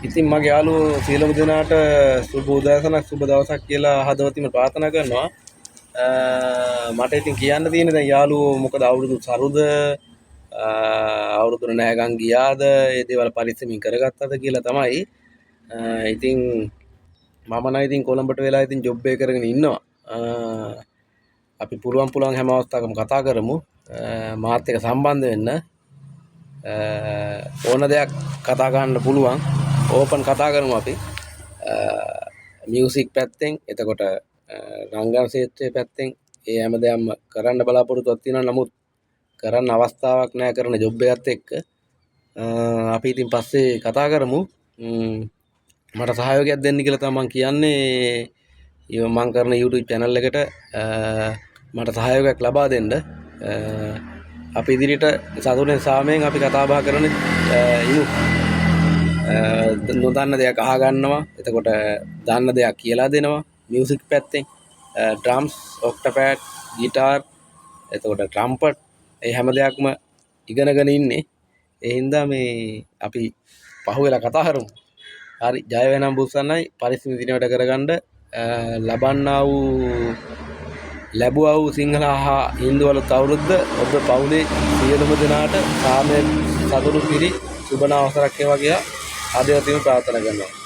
ඉතින් මගේ යාළුවෝ සියලුම දෙනාට සුබ උදෑසනක් සුබ දවසක් කියලා හදවතින්ම ප්‍රාර්ථනා කරනවා. මට ඉතින් කියන්න තියෙන දැන් යාළුවෝ මොකද අවුරුදු සරුද අවුරුදු නැගන් ගියාද ඒ දේවල් පරිස්සමින් කරගත්තද කියලා තමයි. ඉතින් මම නම් ඉතින් කොළඹට වෙලා ඉතින් ජොබ් එක කරගෙන ඉන්නවා. අපි පුළුවන් හැම අවස්ථාවකම කතා කරමු. මාත් එක්ක සම්බන්ධ වෙන්න. ඕන දෙයක් කතා ගන්න පුළුවන්. ඕපන් කතා කරමු අපි. මියුසික් පැත්තෙන් එතකොට රංගන ක්ෂේත්‍රයේ පැත්තෙන් ඒ හැමදේම කරන්න බලාපොරොත්තුවක් තියෙනවා. නමුත් කරන්න අවස්ථාවක් නැහැ කරන ජොබ් එකත් එක්ක. අපි ඉතින් පස්සේ කතා කරමු. මට සහයෝගයක් දෙන්න කියලා තමයි මම කියන්නේ. මම කරන YouTube channel එකට මට සහයෝගයක් ලබා දෙන්න. අපි ඉදිරියට සතුටෙන් සාමයෙන් අපි කතා බහ කරන ඉමු. නොදන්න දෙයක් අහගන්නවා. එතකොට දන්න දෙයක් කියලා දෙනවා. මියුසික් පැත්තෙන් ඩ්‍රම්ස්, ඔක්ටපෑඩ්, ගිටාර්, එතකොට ට්‍රම්පට් ඒ හැම දෙයක්ම ඉගෙනගෙන ඉන්නේ. ඒ හින්දා මේ අපි පහුවෙලා කතා කරමු. හරි, ජය වේනම් බුස්සන්නයි පරිස්සම දිනවට කරගන්න ලැබුවා වූ සිංහල හා හින්දු අලුත් අවුරුද්ද ඔබ පවුලේ සියලුම දෙනාට සාමයෙන් සතුටු පිරි සුබ අවසරක් වේවා කියලා ආදරයෙන් ප්‍රාර්ථනා කරනවා.